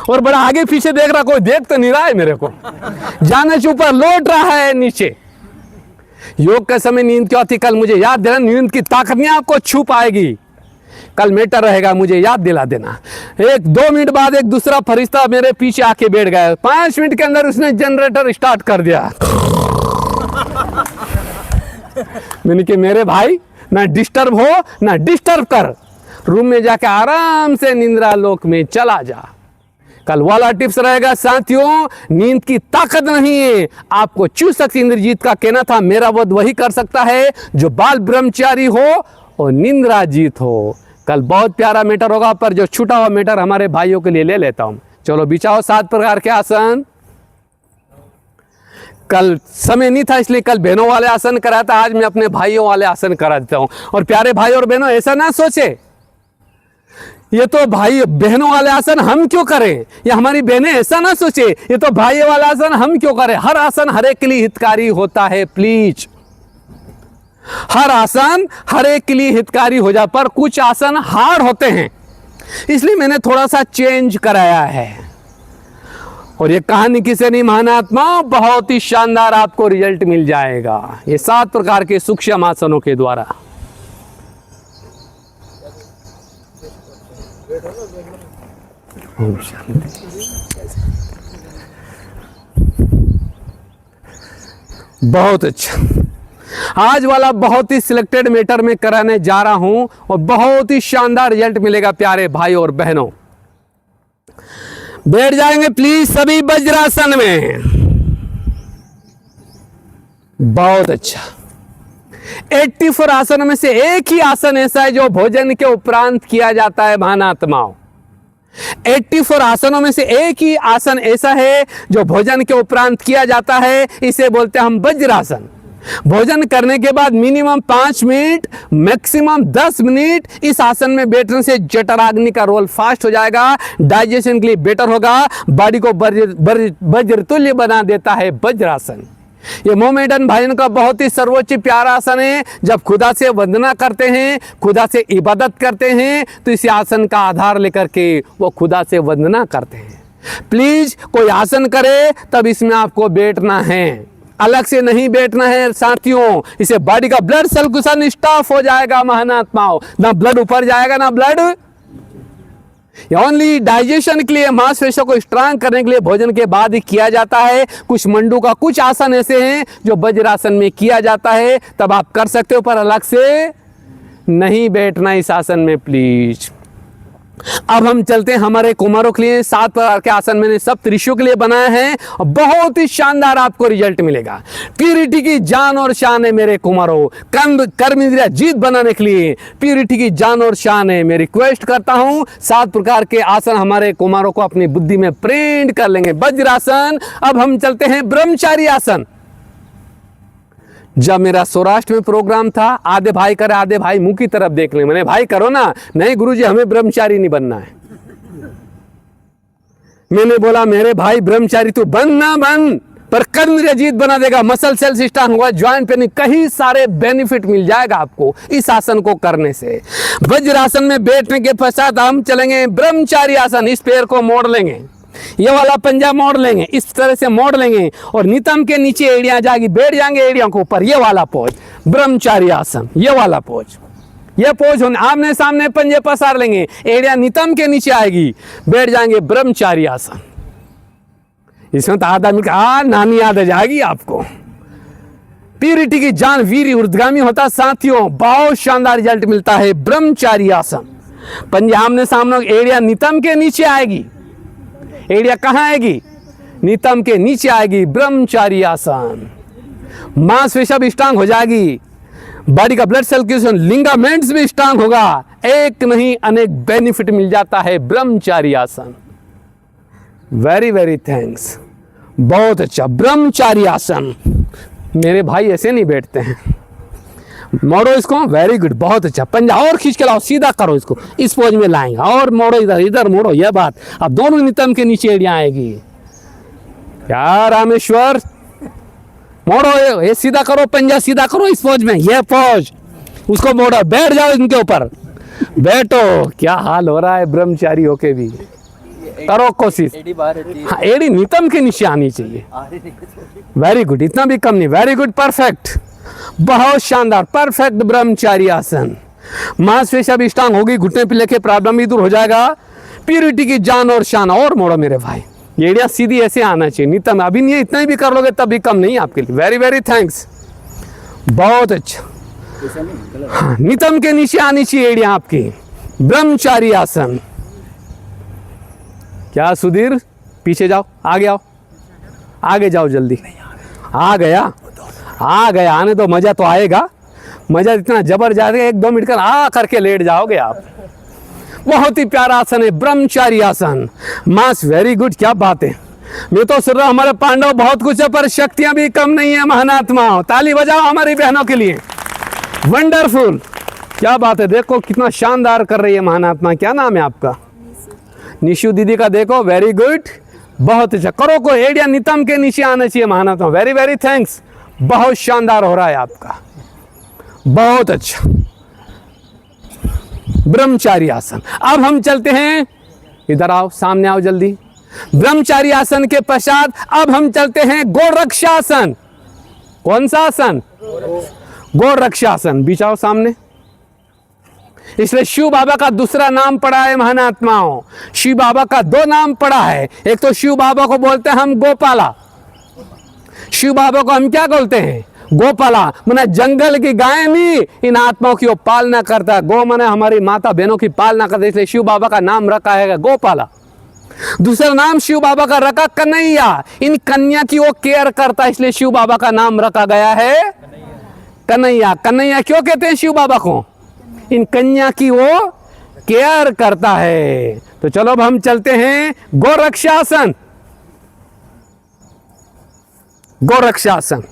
और बड़ा आगे पीछे देख रहा, कोई देख तो नहीं रहा है मेरे को। जाने से ऊपर लौट रहा है नीचे। योग के समय नींद क्यों आती? कल मुझे याद देना, नींद की ताकत नहीं आपको छू पाएगी। कल मेटर रहेगा, मुझे याद दिला देना। 1-2 मिनट बाद एक दूसरा फरिश्ता मेरे पीछे आके बैठ गया। 5 मिनट के अंदर उसने जनरेटर स्टार्ट कर दिया। मैंने कहा, मेरे भाई ना डिस्टर्ब हो ना डिस्टर्ब कर, रूम में जाके आराम से निंद्रा लोक में चला जा। कल वाला टिप्स रहेगा साथियों, नींद की ताकत नहीं है आपको छू सकती। इंद्रजीत का कहना था, मेरा वध वही कर सकता है जो बाल ब्रह्मचारी हो और निंद्रा जीत हो। कल बहुत प्यारा मैटर होगा, पर जो छूटा हुआ मैटर हमारे भाइयों के लिए ले लेता हूं। चलो बिछाओ 7 प्रकार के आसन। कल समय नहीं था इसलिए कल बहनों वाले आसन कराया था, आज मैं अपने भाइयों वाले आसन करा देता हूं। और प्यारे भाई और बहनों, ऐसा ना सोचे ये तो भाई बहनों वाले आसन हम क्यों करें, या हमारी बहनें ऐसा ना सोचे ये तो भाई वाला आसन हम क्यों करें। हर आसन हर एक के लिए हितकारी होता है, प्लीज। हर आसन हर एक के लिए हितकारी हो जाए, पर कुछ आसन हार्ड होते हैं, इसलिए मैंने थोड़ा सा चेंज कराया है। और ये कहानी किसे नहीं, महानात्मा, बहुत ही शानदार आपको रिजल्ट मिल जाएगा ये 7 प्रकार के सूक्ष्म आसनों के द्वारा। ओम शांति। बहुत अच्छा, आज वाला बहुत ही सिलेक्टेड मैटर में कराने जा रहा हूं और बहुत ही शानदार रिजल्ट मिलेगा प्यारे भाई और बहनों। बैठ जाएंगे प्लीज सभी वज्रासन में। बहुत अच्छा, 84 आसन में से एक ही आसन ऐसा है जो भोजन के उपरांत किया जाता है महानात्माओं। 84 आसनों में से एक ही आसन ऐसा है जो भोजन के उपरांत किया जाता है, इसे बोलते हैं हम वज्रासन। भोजन करने के बाद मिनिमम 5 मिनट, मैक्सिमम 10 मिनट इस आसन में बैठने से जठराग्नि का रोल फास्ट हो जाएगा, डाइजेशन के लिए बेटर होगा, बॉडी को वज्रतुल्य बना देता है वज्रासन। ये मोमेडन भाइयों का बहुत ही सर्वोच्च प्यारा आसन है। जब खुदा से वंदना करते हैं, खुदा से इबादत करते हैं, तो इस आसन का आधार लेकर के वो खुदा से वंदना करते हैं। प्लीज कोई आसन करे तब इसमें आपको बैठना है, अलग से नहीं बैठना है साथियों। इसे बॉडी का ब्लड सर्कुलेशन स्टॉप हो जाएगा महानात्माओं, ना ब्लड ऊपर जाएगा ना ब्लड। ओनली डाइजेशन के लिए, मांसपेशियों को स्ट्रांग करने के लिए भोजन के बाद ही किया जाता है। कुछ मंडू का कुछ आसन ऐसे हैं जो वज्रासन में किया जाता है, तब आप कर सकते हो, पर अलग से नहीं बैठना इस आसन में प्लीज। अब हम चलते हैं हमारे कुमारों के लिए। 7 प्रकार के आसन मैंने सब ऋषियों के लिए बनाए हैं और बहुत ही शानदार आपको रिजल्ट मिलेगा। प्यूरिटी की जान और शान है मेरे कुमारों, कर्म इंद्रिया जीत बनाने के लिए प्यूरिटी की जान और शान है। मैं रिक्वेस्ट करता हूं 7 प्रकार के आसन हमारे कुमारों को अपनी बुद्धि में प्रिंट कर लेंगे। वज्रासन। अब हम चलते हैं ब्रह्मचारी आसन। जब मेरा सौराष्ट्र में प्रोग्राम था, आधे भाई करे, आधे भाई मुंह की तरफ देख ले। मैंने भाई करो ना, नहीं गुरुजी हमें ब्रह्मचारी नहीं बनना है। मैंने बोला मेरे भाई ब्रह्मचारी तू बन ना बन, पर कर्म जीत बना देगा, मसल सेल सिस्टम होगा, ज्वाइंट पेन, कई सारे बेनिफिट मिल जाएगा आपको इस आसन को करने से। वज्रासन में बैठने के पश्चात हम चलेंगे ब्रह्मचारी आसन। इस पैर को मोड़ लेंगे, ये वाला पंजा मोड़ लेंगे, इस तरह से मोड़ लेंगे और नितंब के नीचे एड़ियां जाएगी, बैठ जाएंगे एड़ियों के ऊपर। ये वाला पोज ब्रह्मचारी आसन, ये वाला पोज, ये पोज होने आमने सामने पंजे पसार लेंगे, एड़ियां नितंब के नीचे आएगी, बैठ जाएंगे ब्रह्मचारी आसन। इसमें तो आधा मिनट नानी याद आ जाएगी आपको। प्यूरिटी की जान वीर ऊर्ध्वगामी होता साथियों, बहुत शानदार रिजल्ट मिलता है ब्रह्मचारी आसन। पंजे आमने सामने, एड़ियां नितंब के नीचे आएगी, एड़िया कहां आएगी, नितंब के नीचे आएगी, ब्रह्मचारी आसन। मांसपेशियां भी स्ट्रांग हो जाएगी, बॉडी का ब्लड सर्कुलेशन, लिगामेंट्स भी स्ट्रांग होगा, एक नहीं अनेक बेनिफिट मिल जाता है ब्रह्मचारी आसन। वेरी वेरी थैंक्स, बहुत अच्छा। ब्रह्मचारी आसन मेरे भाई ऐसे नहीं बैठते हैं, मोड़ो इसको, वेरी गुड, बहुत अच्छा। पंजा और खींच के लाओ, सीधा करो इसको, इस पोज में लाएंगे और मोड़ो, इधर इधर मोड़ो, यह बात। अब दोनों नितंब के नीचे एड़ियां आएगी। क्या रामेश्वर, मोड़ो, ये सीधा करो, पंजा सीधा करो इस पोज में, यह पोज, उसको मोड़ो, बैठ जाओ इनके ऊपर, बैठो। क्या हाल हो रहा है ब्रह्मचारी होके भी, करो कोशिश। हाँ, एड़ी नितंब के नीचे आनी चाहिए। वेरी गुड, इतना भी कम नहीं, वेरी गुड, परफेक्ट, बहुत शानदार, परफेक्ट ब्रह्मचारी आसन। मांसपेशियां भी स्ट्रांग होगी, घुटने पे लेके प्रॉब्लम भी दूर हो जाएगा। प्यूरिटी की जान और शान। और मोड़ो मेरे भाई, एड़िया सीधी ऐसे आना चाहिए, नितंब अभी नहीं, इतना भी कर लोगे तब भी कम नहीं आपके लिए। वेरी वेरी थैंक्स, बहुत अच्छा। हाँ, नितंब के नीचे आनी चाहिए एड़िया आपकी, ब्रह्मचारी आसन। क्या सुधीर, पीछे जाओ, आगे आओ, आगे जाओ जल्दी। आ गया, आ गया, आने दो, मजा तो आएगा। मजा इतना जबरदस्त है, 1-2 मिनट कर करके लेट जाओगे आप। बहुत ही प्यारा आसन है ब्रह्मचारी आसन। मास, वेरी गुड, क्या बात है। मैं तो सुन रहा हूं हमारे पांडव बहुत कुछ है पर शक्तियां भी कम नहीं है महानात्माओं। ताली बजाओ हमारी बहनों के लिए। वंडरफुल, क्या बात है, देखो कितना शानदार कर रही है महानात्मा। क्या नाम है आपका? निशु दीदी का देखो, वेरी गुड, बहुत अच्छा। करो को एडिया नितम के नीचे आना चाहिए महानात्मा। वेरी वेरी थैंक्स, बहुत शानदार हो रहा है आपका, बहुत अच्छा। ब्रह्मचारी आसन। अब हम चलते हैं, इधर आओ, सामने आओ जल्दी। ब्रह्मचारी आसन के पश्चात अब हम चलते हैं गोरक्षासन। कौन सा आसन? गोरक्षासन। बिछाओ सामने। इसलिए शिव बाबा का दूसरा नाम पड़ा है महानात्माओं। शिव बाबा का दो नाम पड़ा है। एक तो शिव बाबा को बोलते हैं हम गोपाला। शिव बाबा को हम क्या बोलते हैं? गोपाला। माने जंगल की गाय नहीं, इन आत्माओं की वो पालना करता है। गो माने हमारी माता बहनों की पालना करता है, इसलिए शिव बाबा का नाम रखा है गोपाला। दूसरा नाम शिव बाबा का रखा कन्हैया। इन कन्या की वो केयर करता है, इसलिए शिव बाबा का नाम रखा गया है कन्हैया। कन्हैया क्यों कहते हैं शिव बाबा को? इन कन्या की वो केयर करता है। तो चलो अब हम चलते हैं गोरक्षासन। गोरक्षासन।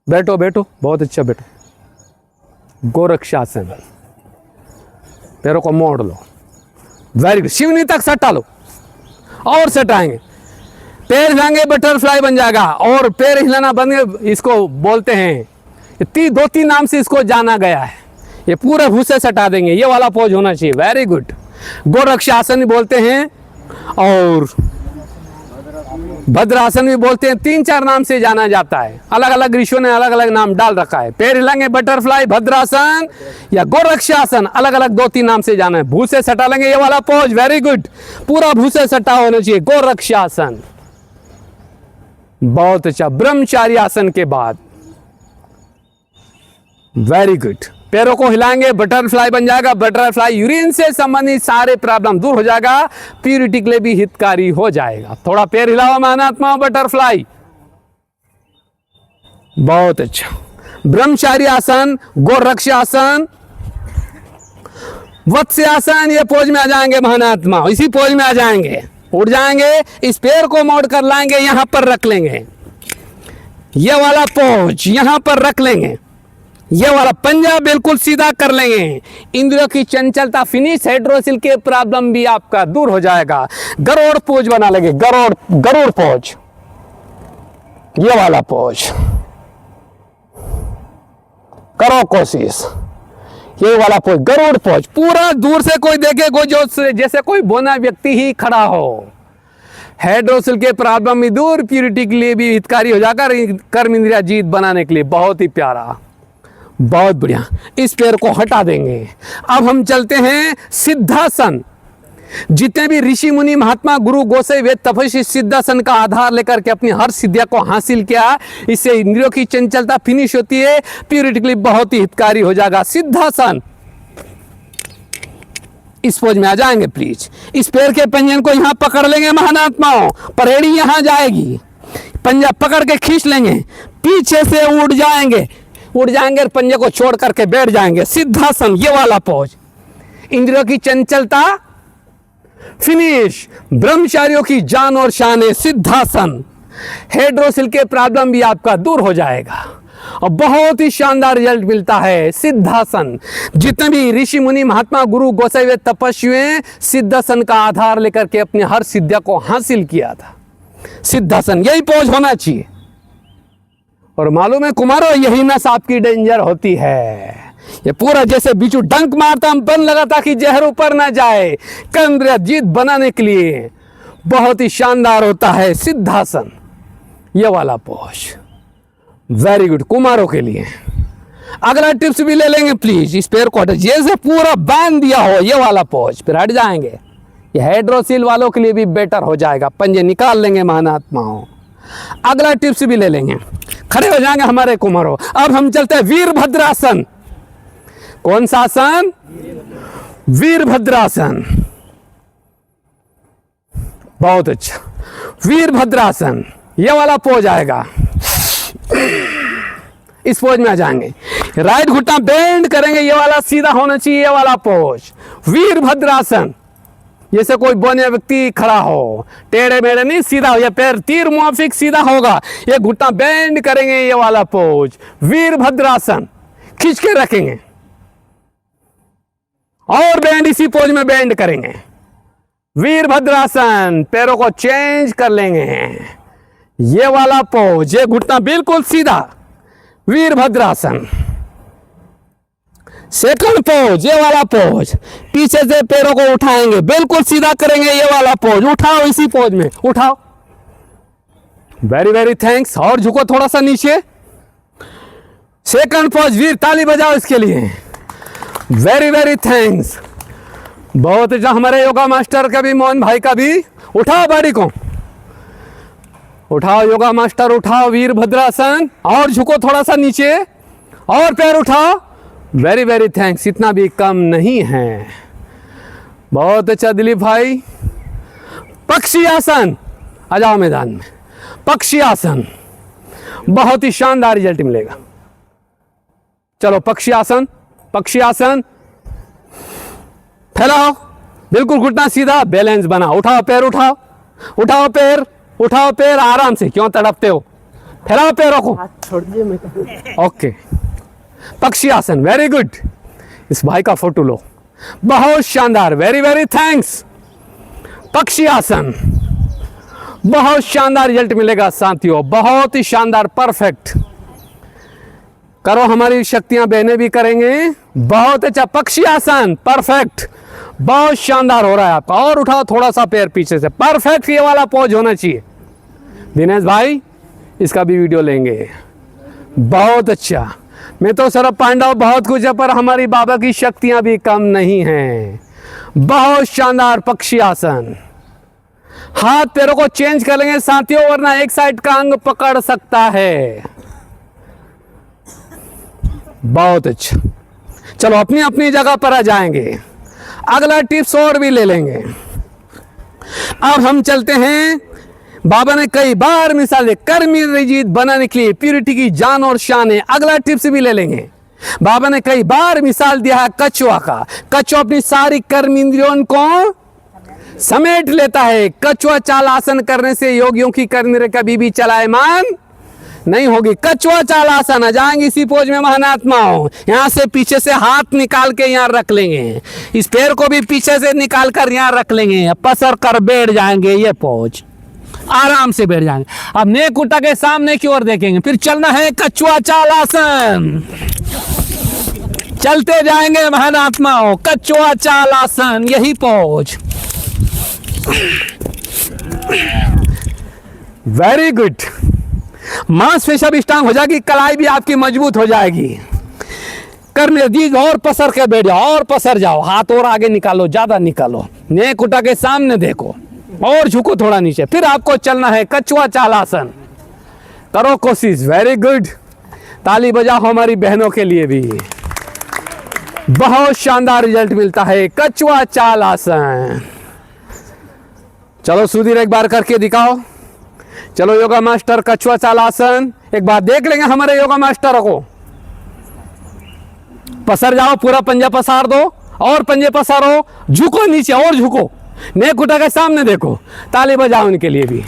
बैठो बैठो, बहुत अच्छा बैठो। गोरक्षासन। पैरों को मोड़ लो, वेरी गुड। शिवनी तक सटा लो और सटाएंगे। पैर हिलाएंगे, बटरफ्लाई बन जाएगा। और पैर हिलाना बंद, इसको बोलते हैं, 2-3 नाम से इसको जाना गया है। ये पूरे भूसे सटा देंगे, ये वाला पोज होना चाहिए। Very good. गोरक्षासन भी बोलते हैं और भद्रासन भी बोलते हैं। 3-4 नाम से जाना जाता है, अलग अलग ऋषियों ने अलग अलग नाम डाल रखा है। पैर हिलाएंगे, बटरफ्लाई, भद्रासन या गोरक्षासन, अलग अलग 2-3 नाम से जाना है। भूसे सटा लेंगे, ये वाला पोज। वेरी गुड, पूरा भूसे सटा होना चाहिए। गोरक्षासन, बहुत अच्छा। ब्रह्मचारी आसन के बाद वेरी गुड, पैरों को हिलाएंगे, बटरफ्लाई बन जाएगा। बटरफ्लाई यूरिन से संबंधित सारे प्रॉब्लम दूर हो जाएगा, प्यूरिटी के लिए भी हितकारी हो जाएगा। थोड़ा पैर हिलाओ महानात्मा, बटरफ्लाई, बहुत अच्छा। ब्रह्मचारी आसन, गोरक्षासन, वत्स्यासन, ये पोज में आ जाएंगे महानात्मा। इसी पोज में आ जाएंगे, उठ जाएंगे, इस पैर को मोड़ कर लाएंगे, यहां पर रख लेंगे। ये वाला पोज यहां पर रख लेंगे, ये वाला पंजा बिल्कुल सीधा कर लेंगे। इंद्रियों की चंचलता फिनिश, हाइड्रोसिल के प्रॉब्लम भी आपका दूर हो जाएगा। गरुड़ पोज बना लेंगे, गरुड़ पोज, ये वाला पोज। करो कोशिश, ये वाला पोज, गरुड़ पोज। पूरा दूर से कोई देखे, कोई जो जैसे कोई बोना व्यक्ति ही खड़ा हो। हाइड्रोसिल के प्रॉब्लम भी दूर, प्यूरिटी के लिए भी हितकारी हो जाकर कर्म इंद्रिया जीत बनाने के लिए बहुत ही प्यारा, बहुत बढ़िया। इस पैर को हटा देंगे। अब हम चलते हैं सिद्धासन। जितने भी ऋषि मुनि महात्मा गुरु गोसाई वेद तपस्वी सिद्धासन का आधार लेकर के अपनी हर सिद्धिया को हासिल किया, इससे इंद्रियों की चंचलता फिनिश होती है, प्यूरिटी के लिए बहुत ही हितकारी हो जाएगा। सिद्धासन, इस पोज में आ जाएंगे प्लीज। इस पैर के पंजन को यहां पकड़ लेंगे महानात्माओं, परेड़ी यहां जाएगी, पंजा पकड़ के खींच लेंगे, पीछे से उड़ जाएंगे और पंजे को छोड़ करके बैठ जाएंगे। सिद्धासन, ये वाला पोज। इंद्रियों की चंचलता फिनिश, ब्रह्मचारियों की जान और शान है सिद्धासन। हाइड्रोसिल के प्रॉब्लम भी आपका दूर हो जाएगा और बहुत ही शानदार रिजल्ट मिलता है। सिद्धासन, जितने भी ऋषि मुनि महात्मा गुरु गोसाई वेद तपस्वी हैं, सिद्धासन का आधार लेकर के अपनी हर सिद्धिया को हासिल किया था। सिद्धासन, यही पोज होना चाहिए। और मालूम है कुमारो, यही नस आपकी डेंजर होती है। ये पूरा जैसे बिच्छू डंक मारता, हम बन लगा था कि जहर ऊपर ना जाए। कर्म जीत बनाने के लिए बहुत ही शानदार होता है सिद्धासन, ये वाला पोज। वेरी गुड, कुमारों के लिए। अगला टिप्स भी ले लेंगे प्लीज। इस पैर को जैसे पूरा बांध दिया हो, ये वाला पोज, फिर हट जाएंगे। ये हाइड्रोसिल वालों के लिए भी बेटर हो जाएगा। पंजे निकाल लेंगे महानात्माओं। अगला टिप्स भी ले लेंगे, खड़े हो जाएंगे हमारे कुमारों। अब हम चलते हैं वीरभद्रासन। कौन सा आसन? वीरभद्रासन, बहुत अच्छा। वीरभद्रासन, ये वाला पोज आएगा। इस पोज में आ जाएंगे, राइट घुटना बेंड करेंगे, ये वाला सीधा होना चाहिए, ये वाला पोज। वीरभद्रासन, जैसे कोई बौने व्यक्ति खड़ा हो, टेढ़े मेढ़े नहीं, सीधा हो, या पैर तीर मुआफिक सीधा होगा। ये घुटना बेंड करेंगे, ये वाला पोज वीरभद्रासन, खींच के रखेंगे और बैंड इसी पोज में बेंड करेंगे। वीरभद्रासन, पैरों को चेंज कर लेंगे, ये वाला पोज, ये घुटना बिल्कुल सीधा, वीरभद्रासन। सेकंड पोज, ये वाला पोज, पीछे से पैरों को उठाएंगे, बिल्कुल सीधा करेंगे, ये वाला पोज, उठाओ इसी पोज में, उठाओ। Very very thanks. और झुको थोड़ा सा नीचे। सेकंड पोज, वीर, ताली बजाओ इसके लिए। Very very thanks. बहुत अच्छा, हमारे योगा मास्टर का भी, मोहन भाई का भी। उठाओ बॉडी को, उठाओ योगा मास्टर, उठाओ वीरभद्रासन। और झुको थोड़ा सा नीचे, और पैर उठाओ। Very very thanks. इतना भी कम नहीं है। बहुत अच्छा दिलीप भाई। पक्षी आसन, आ जाओ मैदान में। पक्षी आसन, बहुत ही शानदार रिजल्ट मिलेगा। चलो पक्षी आसन, पक्षी आसन। फैलाओ, बिल्कुल घुटना सीधा, बैलेंस बना। उठाओ पैर, उठाओ, उठाओ पैर, उठाओ पैर, आराम से, क्यों तड़पते हो। फैलाओ पैरों को, छोड़ दीजिए। ओके। पक्षी आसन, वेरी गुड। इस भाई का फोटो लो, बहुत शानदार, वेरी वेरी थैंक्स। पक्षी आसन, बहुत शानदार रिजल्ट मिलेगा साथियों, बहुत ही शानदार, परफेक्ट। करो, हमारी शक्तियां बहने भी करेंगे। बहुत अच्छा, पक्षी आसन, परफेक्ट, बहुत शानदार हो रहा है आपका। और उठाओ थोड़ा सा पैर पीछे से, परफेक्ट, ये वाला पोज होना चाहिए। दिनेश भाई, इसका भी वीडियो लेंगे। बहुत अच्छा। मैं तो सौरभ पांडव, बहुत कुछ है, पर हमारी बाबा की शक्तियां भी कम नहीं हैं। बहुत शानदार पक्षी आसन। हाथ पैरों को चेंज कर लेंगे साथियों, वरना एक साइड का अंग पकड़ सकता है। बहुत अच्छा। चलो अपनी अपनी जगह पर आ जाएंगे। अगला टिप्स और भी ले लेंगे। अब हम चलते हैं, बाबा ने कई बार मिसाल दी, कर्मी रिजीत बनाने के लिए प्यूरिटी की जान और शान है। अगला टिप्स भी ले लेंगे। बाबा ने कई बार मिसाल दिया है कछुआ का। कछुआ अपनी सारी कर्म इंद्रियों को समेट लेता है। कछुआ चाल आसन करने से योगियों की कर्म कभी भी चलायमान नहीं होगी। कछुआ चाल आसन, आ जाएंगे इसी पोज में महानात्माओं। यहां से पीछे से हाथ निकाल के यहां रख लेंगे, इस पैर को भी पीछे से निकाल कर यहां रख लेंगे, पसर कर बैठ जाएंगे। ये पोज, आराम से बैठ जाएंगे। अब नेक उठा के सामने की ओर देखेंगे, फिर चलना है कछुआ चाल आसन। चलते जाएंगे महानात्माओं, कछुआ चाल आसन, यही पोज। Very good. मांसपेशियां भी स्ट्रांग हो जाएगी, कलाई भी आपकी मजबूत हो जाएगी। करने दीजिए, और पसर के बैठ जाओ, और पसर जाओ, हाथ और आगे निकालो, ज्यादा निकालो। नेक उठा के सामने देखो, और झुको थोड़ा नीचे। फिर आपको चलना है कछुआ चाल आसन। करो कोशिश, वेरी गुड। ताली बजाओ हमारी बहनों के लिए भी। बहुत शानदार रिजल्ट मिलता है कछुआ चाल आसन। चलो सुधीर, एक बार करके दिखाओ। चलो योगा मास्टर, कछुआ चाल आसन एक बार देख लेंगे हमारे योगा मास्टर को। पसर जाओ, पूरा पंजा पसार दो, और पंजे पसारो, झुको नीचे, और झुको, नेक उठा के सामने देखो। ताली बजाओ उनके लिए भी।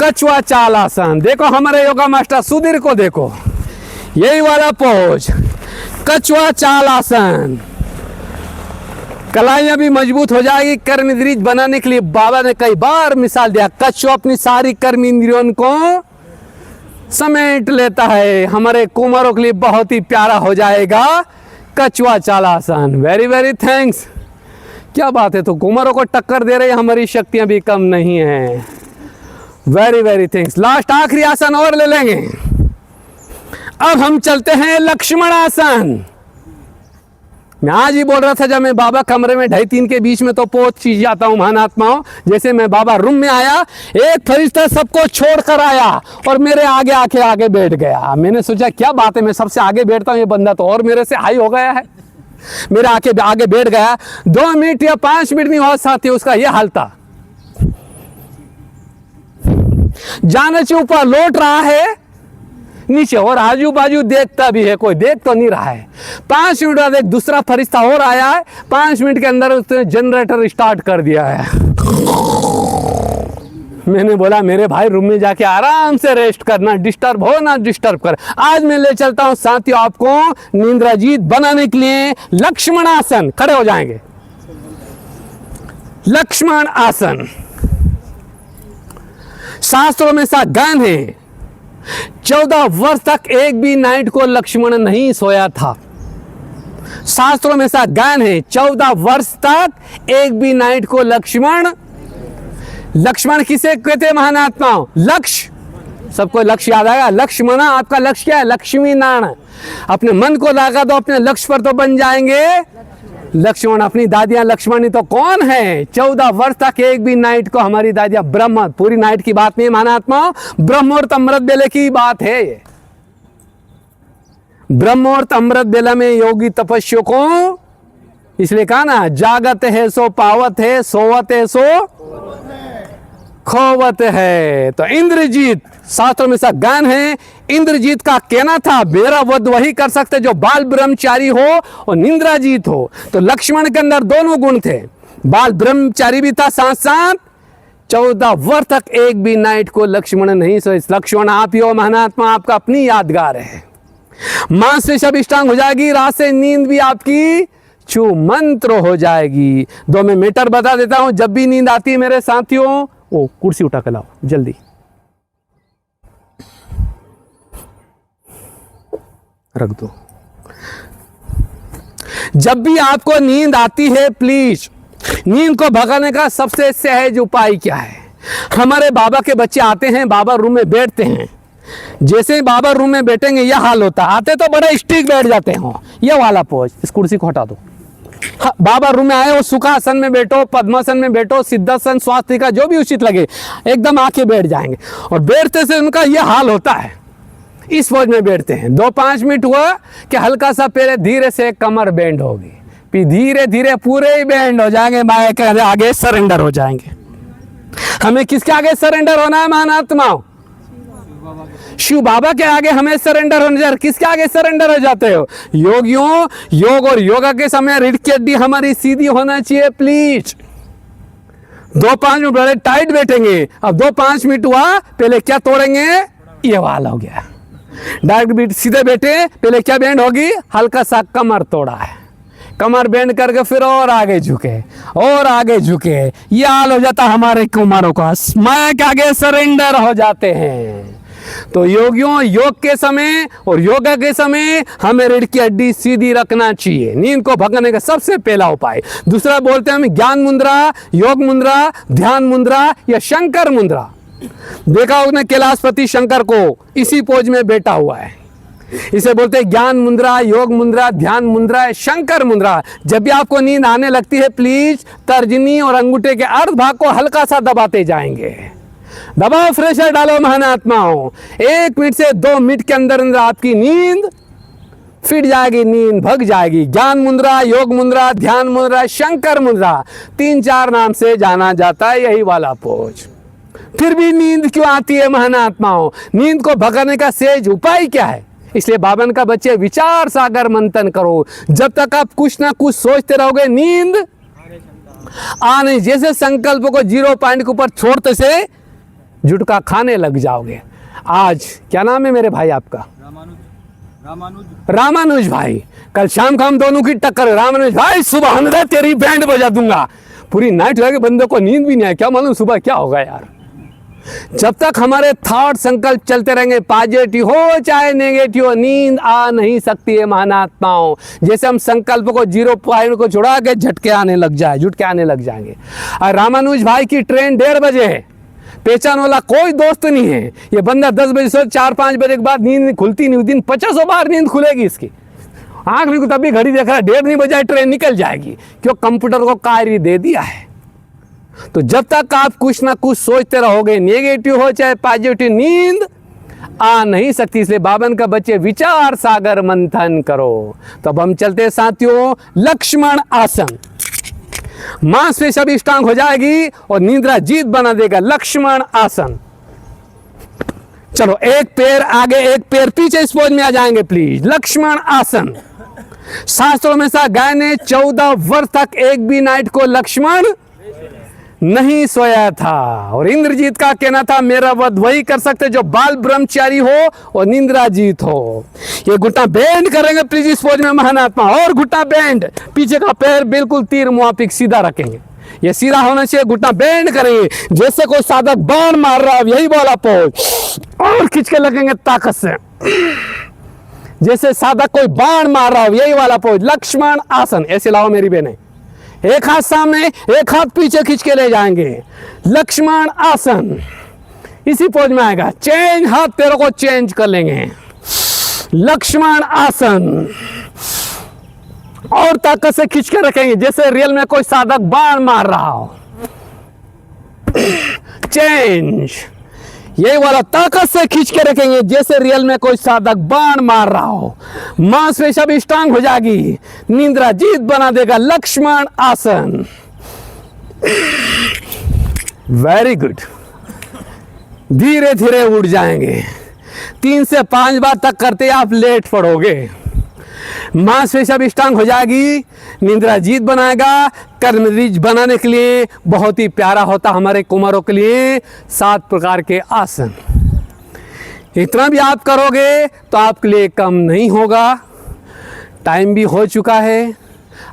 कछुआ चाल आसन, देखो हमारे योगा मास्टर सुधीर को देखो, यही वाला पोज, कछुआ चाल आसन। कलाइयां भी मजबूत हो जाएगी। कर्म इंद्रिय बनाने के लिए बाबा ने कई बार मिसाल दिया, कछुआ अपनी सारी कर्म इंद्रियों को समेट लेता है। हमारे कुमारों के लिए बहुत ही प्यारा हो जाएगा कछुआ चाल आसन। Very very thanks. क्या बात है, तो कुमारों को टक्कर दे रही है, हमारी शक्तियां भी कम नहीं है। Very very thanks. लास्ट आखिरी आसन और ले लेंगे। अब हम चलते हैं लक्ष्मण आसन। मैं आज ही बोल रहा था, जब मैं बाबा कमरे में 2:30 के बीच में तो पोत चीज जाता हूँ महानात्माओं। जैसे मैं बाबा रूम में आया, एक फरिश्ता सबको छोड़कर आया और मेरे आगे आके आगे बैठ गया। मैंने सोचा क्या बात है, मैं सबसे आगे बैठता हूँ, ये बंदा तो और मेरे से हाई हो गया है। मेरे आगे बैठ गया। 2 मिनट या 5 मिनट नहीं हुआ साथी, उसका ये हाल था। जाने से ऊपर लौट रहा है, नीचे और आजू बाजू देखता भी है, कोई देख तो नहीं रहा है। 5 मिनट बाद एक दूसरा फरिश्ता और आया है, 5 मिनट के अंदर उसने जनरेटर स्टार्ट कर दिया है। मैंने बोला मेरे भाई रूम में जाके आराम से रेस्ट करना, डिस्टर्ब हो ना डिस्टर्ब कर। आज मैं ले चलता हूं साथियों आपको निंद्राजीत बनाने के लिए लक्ष्मण आसन। खड़े हो जाएंगे, लक्ष्मण आसन शास्त्रों में सा ज्ञान है। 14 वर्ष तक एक भी नाइट को लक्ष्मण नहीं सोया था। शास्त्रों में सा ज्ञान है, 14 वर्ष तक एक भी नाइट को लक्ष्मण किसे कहते हैं महानात्माओं? लक्ष्य, सबको लक्ष्य याद आएगा। लक्ष्मण, आपका लक्ष्य क्या है? लक्ष्मी नारायण। अपने मन को लगा दो, अपने लक्ष्य पर तो बन जाएंगे लक्ष्मण। अपनी दादियां लक्ष्मणी तो कौन है? 14 वर्ष तक एक भी नाइट को हमारी दादियां, ब्रह्म, पूरी नाइट की बात नहीं महानात्माओं, ब्रह्म और अमृत बेले की बात है ये। ब्रह्म और अमृत बेला में योगी तपस्या को, इसलिए कहा ना, जागत है सो पावत है, सोवत है सो खोवत है। तो इंद्रजीत, शास्त्रों में सा ज्ञान है। इंद्रजीत का कहना था मेरा वध वही कर सकते जो बाल ब्रह्मचारी हो और निंद्राजीत हो। तो लक्ष्मण के अंदर दोनों गुण थे, बाल ब्रह्मचारी भी था, साथ साथ 14 वर्ष तक एक भी नाइट को लक्ष्मण नहीं सोए। लक्ष्मण आप ही हो महात्मा, आपका अपनी यादगार है। मांसपेशियां हो जाएगी, रात से नींद भी आपकी छू मंत्र हो जाएगी। 2 में मीटर बता देता हूं, जब भी नींद आती है मेरे साथियों, ओ कुर्सी उठा के लाओ जल्दी, रख दो। जब भी आपको नींद आती है, प्लीज नींद को भगाने का सबसे सहज उपाय क्या है? हमारे बाबा के बच्चे आते हैं, बाबा रूम में बैठते हैं, जैसे ही बाबा रूम में बैठेंगे यह हाल होता है। आते तो बड़ा स्टिक बैठ जाते हो, यह वाला पोज। इस कुर्सी को हटा दो। बाबा रूम में आए हो, सुखासन में बैठो, पद्मासन में बैठो, सिद्धासन, स्वास्तिका, जो भी उचित लगे, एकदम आके बैठ जाएंगे। और बैठते से उनका यह हाल होता है, इस पोज में बैठते हैं। 2-5 मिनट हुआ कि हल्का सा पहले धीरे से कमर बेंड होगी, फिर धीरे धीरे पूरे ही बेंड हो जाएंगे, माया के आगे सरेंडर हो जाएंगे। हमें किसके आगे सरेंडर होना है महात्माओं? शिव बाबा के आगे हमें सरेंडर होने जा। किसके आगे सरेंडर हो जाते हो? योगियों, योग और योगा के समय रीढ़ की हड्डी हमारी सीधी होना चाहिए प्लीज। 2-5 मिनट बड़े टाइट बैठेंगे। अब 2-5 मिनट हुआ, पहले क्या तोड़ेंगे? ये वाला हो गया। डायरेक्ट बीट सीधे बैठे, पहले क्या बैंड होगी? हल्का सा कमर तोड़ा है, कमर बैंड करके फिर और आगे झुके और आगे झुके। ये हाल हो जाता हमारे कुमारों का, माया के आगे सरेंडर हो जाते हैं। तो योगियों, योग के समय और योगा के समय हमें रीढ़ की हड्डी सीधी रखना चाहिए, नींद को भगाने का सबसे पहला उपाय। दूसरा बोलते हैं हम ज्ञान मुद्रा, योग मुद्रा, ध्यान मुद्रा या शंकर मुद्रा। देखा उसने कैलाशपति शंकर को इसी पोज में बैठा हुआ है। इसे बोलते हैं ज्ञान मुद्रा, योग मुद्रा, ध्यान मुद्रा, शंकर मुद्रा। जब भी आपको नींद आने लगती है, प्लीज तर्जनी और अंगूठे के अर्ध भाग को हल्का सा दबाते जाएंगे। दबाओ, फ्रेशर डालो महात्माओं। 1 मिनट से 2 मिनट के अंदर अंदर आपकी नींद फिट जाएगी, नींद भग जाएगी। ज्ञान मुद्रा, योग मुद्रा, ध्यान मुद्रा, शंकर मुद्रा, 3-4 नाम से जाना जाता है यही वाला पोज। फिर भी नींद क्यों आती है महात्माओं? नींद को भगाने का सहज उपाय क्या है? इसलिए बाबन का बच्चे विचार सागर मंथन करो। जब तक आप कुछ ना कुछ सोचते रहोगे, नींद आने जैसे संकल्प को 0 पॉइंट के ऊपर छोड़ते से जुटका खाने लग जाओगे। आज क्या नाम है मेरे भाई आपका? रामानुज भाई। कल शाम को हम दोनों की टक्कर। रामानुज भाई सुबह तेरी बैंड बजा दूंगा। पूरी नाइट लगे, बंदे को नींद भी नहीं आया, क्या मालूम सुबह क्या होगा यार। जब तक हमारे थॉट संकल्प चलते रहेंगे, पॉजिटिव हो चाहे नेगेटिव हो, नींद आ नहीं सकती है महात्माओं। जैसे हम संकल्प को 0 पॉइंट को छुड़ा के झटके आने लग जाएंगे। और रामानुज भाई की ट्रेन 1:30 बजे है, पहचान वाला कोई दोस्त नहीं है। ये बंदा 10 बजे से 4-5 बजे के बाद नींद खुलती नहीं, दिन 50 बार नींद खुलेगी इसकी। आंख में तभी घड़ी देख रहा है, 1:30 नहीं बजाए ट्रेन निकल जाएगी, क्यों? कंप्यूटर को कार्य दे दिया है। तो जब तक आप कुछ ना कुछ सोचते रहोगे, नेगेटिव हो चाहे पॉजिटिव, नींद आ नहीं सकती। इसलिए बाबन का बच्चे विचार सागर मंथन करो। तो अब हम चलते साथियों लक्ष्मण आसन। मांसपेशियां भी स्ट्रांग हो जाएगी और निद्रा जीत बना देगा। लक्ष्मण आसन चलो एक पैर आगे एक पैर पीछे इस पोज में आ जाएंगे प्लीज। लक्ष्मण आसन। शास्त्रों में सा गाय ने 14 वर्ष तक एक भी नाइट को लक्ष्मण नहीं सोया था, और इंद्रजीत का कहना था मेरा वध वही कर सकते जो बाल ब्रह्मचारी हो और निंद्राजीत हो। ये घुटना बेंड करेंगे प्लीज इस पोज में महानात्मा, और घुटना बेंड, पीछे का पैर बिल्कुल तीर मुआफिक सीधा रखेंगे, ये सीधा होना चाहिए, घुटना बेंड करेंगे जैसे कोई साधक बाण मार रहा है, यही वाला पोज, और खींच के लगेंगे ताकत से जैसे साधक कोई बाण मार रहा हो, यही वाला पोज। लक्ष्मण आसन। ऐसे लाओ मेरी बहने, एक हाथ सामने एक हाथ पीछे खींच के ले जाएंगे। लक्ष्मण आसन इसी पोज में आएगा। चेंज, हाथ पैरों को चेंज कर लेंगे। लक्ष्मण आसन, और ताकत से खींच के रखेंगे जैसे रियल में कोई साधक बाण मार रहा हो। चेंज, यही वाला ताकत से खींच के रखेंगे जैसे रियल में कोई साधक बाण मार रहा हो। मांसपेशियां भी स्ट्रांग हो जाएगी, निंद्रा जीत बना देगा। लक्ष्मण आसन। Very good. धीरे धीरे उठ जाएंगे। 3 से 5 बार तक करते आप लेट पड़ोगे, मांसपेशियां भी स्ट्रांग हो जाएगी, निंद्रा जीत बनाएगा। कर्मरीज बनाने के लिए बहुत ही प्यारा होता हमारे कुमारों के लिए 7 प्रकार के आसन। इतना भी आप करोगे तो आपके लिए कम नहीं होगा। टाइम भी हो चुका है,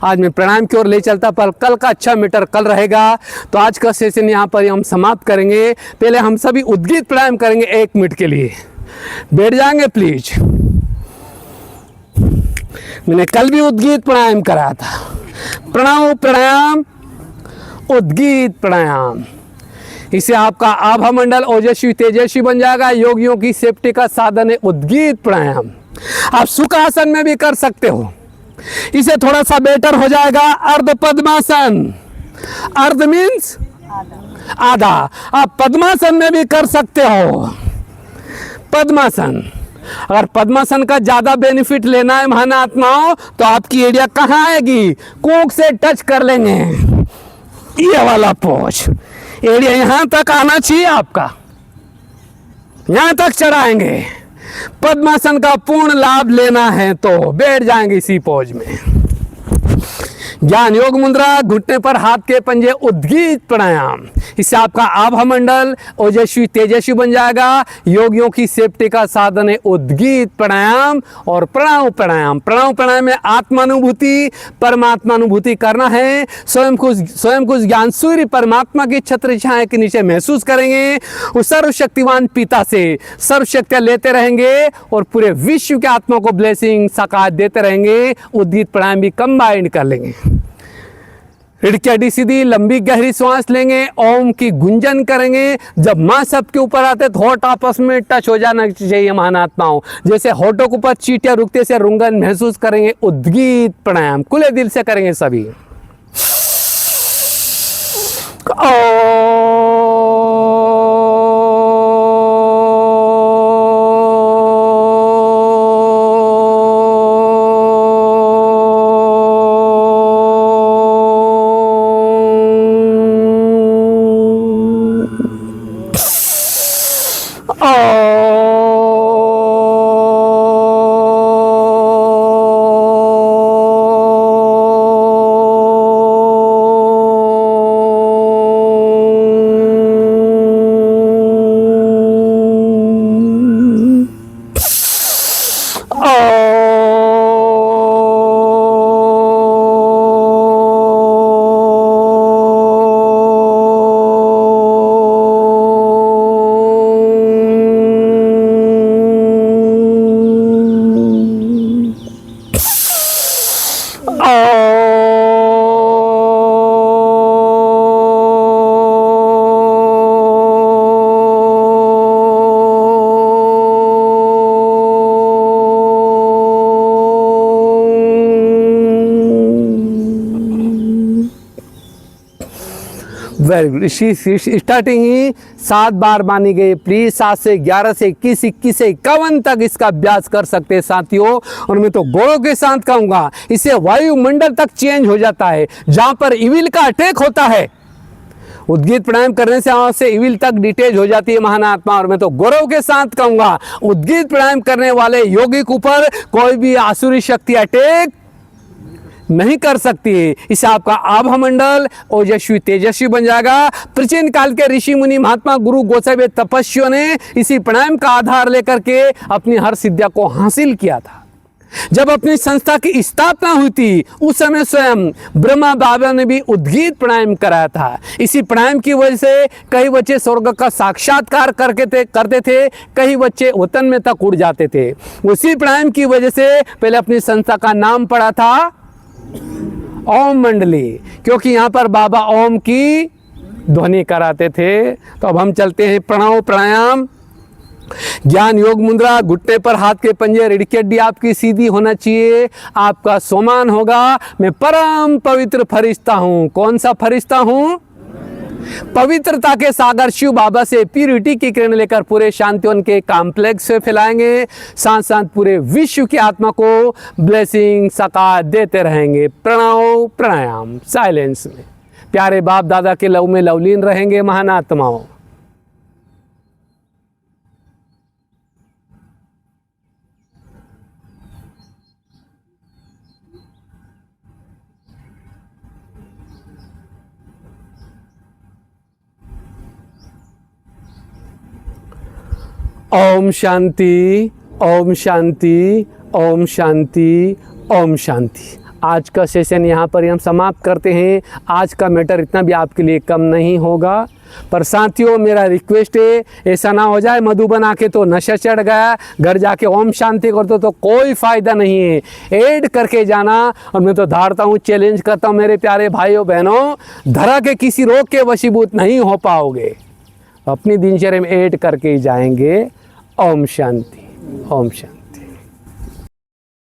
आज मैं प्राणायाम की ओर ले चलता, पर कल का अच्छा मीटर कल रहेगा। तो आज का सेशन यहाँ पर हम समाप्त करेंगे। पहले हम सभी उद्गीत प्राणायाम करेंगे 1 मिनट के लिए। बैठ जाएंगे प्लीज। मैंने कल भी उद्गीत प्राणायाम कराया था। प्रणव प्राणायाम, उद्गीत प्राणायाम, इससे आपका आभा मंडल ओजस्वी तेजस्वी बन जाएगा। योगियों की सेफ्टी का साधन है उद्गीत प्राणायाम। आप सुखासन में भी कर सकते हो, इसे थोड़ा सा बेटर हो जाएगा। अर्ध पद्मासन, अर्ध मीन्स आधा, आप पद्मासन में भी कर सकते हो। पद्मासन, अगर पद्मासन का ज्यादा बेनिफिट लेना है महानात्माओं तो आपकी एरिया कहाँ आएगी, कोख से टच कर लेंगे, ये वाला पोज। एरिया यहां तक आना चाहिए आपका, यहां तक चढ़ाएंगे। पद्मासन का पूर्ण लाभ लेना है तो बैठ जाएंगे इसी पोज में। ज्ञान योग मुद्रा, घुटने पर हाथ के पंजे, उद्गीत प्राणायाम, इससे आपका आभा मंडल ओजस्वी तेजस्वी बन जाएगा। योगियों की सेफ्टी का साधन है उद्गीत प्राणायाम और प्रणव प्राणायाम। प्रणव प्राणायाम में आत्मानुभूति परमात्मानुभूति करना है। स्वयं को ज्ञान सूर्य परमात्मा की छत्र छाया के नीचे महसूस करेंगे। उस सर्वशक्तिवान पिता से सर्वशक्तियां लेते रहेंगे और पूरे विश्व के आत्मा को ब्लेसिंग सकात देते रहेंगे। उद्गीत प्राणायाम भी कंबाइंड कर लेंगे। रीढ़ सीधी लंबी गहरी सांस लेंगे, ओम की गुंजन करेंगे। जब माँ सबके ऊपर आते तो होठ आपस में टच हो जाना चाहिए महानात्माओं, जैसे होठों के ऊपर चींटियां रुकते से रुंगन महसूस करेंगे। उद्गीत प्राणायाम खुले दिल से करेंगे सभी। Very good. स्टार्टिंग ही 7 बार मानी गई। प्लीज 7 से 11 से 21, 21 से 51 तक इसका अभ्यास कर सकते हैं साथियों। और मैं तो गोड़ों के साथ कहूंगा, इससे वायुमंडल तक चेंज हो जाता है। जहां पर इविल का अटैक होता है उद्गीत प्राणायाम करने से आंख से इविल तक डिटेच हो जाती है महान आत्मा। और मैं तो गौरव के साथ कहूंगा, उद्गीत प्राणायाम करने वाले योगिक ऊपर कोई भी आसुरी शक्ति अटैक नहीं कर सकती है। इससे आपका आभा मंडल ओजस्वी तेजस्वी बन जाएगा। प्राचीन काल के ऋषि मुनि महात्मा गुरु गोसाई तपस्वियों ने इसी प्राणायाम का आधार लेकर के अपनी हर सिद्धियों को हासिल किया था। जब अपनी संस्था की स्थापना हुई थी उस समय स्वयं ब्रह्मा बाबा ने भी उद्गीत प्राणायाम कराया था। इसी प्राणायाम की वजह से कई बच्चे स्वर्ग का साक्षात्कार करते थे, कई बच्चे वतन में तक उड़ जाते थे। उसी प्राणायाम की वजह से पहले अपनी संस्था का नाम पड़ा था ओम मंडली, क्योंकि यहाँ पर बाबा ओम की ध्वनि कराते थे। तो अब हम चलते हैं प्रणव प्राणायाम। ज्ञान योग मुद्रा, घुटने पर हाथ के पंजे, रीढ़ की हड्डी आपकी सीधी होना चाहिए, आपका सोमान होगा। मैं परम पवित्र फरिश्ता हूं। कौन सा फरिश्ता हूं? पवित्रता के सागर शिव बाबा से प्यूरिटी की किरण लेकर पूरे शांतिवन के कॉम्प्लेक्स से फैलाएंगे। साथ साथ पूरे विश्व की आत्मा को ब्लेसिंग सका देते रहेंगे। प्रणव प्राणायाम साइलेंस में प्यारे बाप दादा के लव में लवलीन रहेंगे महान आत्माओं। ओम शांति, ओम शांति, ओम शांति, ओम शांति। आज का सेशन यहाँ पर हम समाप्त करते हैं। आज का मैटर इतना भी आपके लिए कम नहीं होगा, पर साथियों मेरा रिक्वेस्ट है, ऐसा ना हो जाए मधुबन आके तो नशा चढ़ गया, घर जाके ओम शांति कर दो तो कोई फ़ायदा नहीं है। ऐड करके जाना। और मैं तो धारता हूँ, चैलेंज करता हूँ मेरे प्यारे भाइयों बहनों, धरा के किसी रोग के वशीभूत नहीं हो पाओगे। अपनी दिनचर्या में ऐड करके ही जाएंगे। ओम शांति, ओम शांति।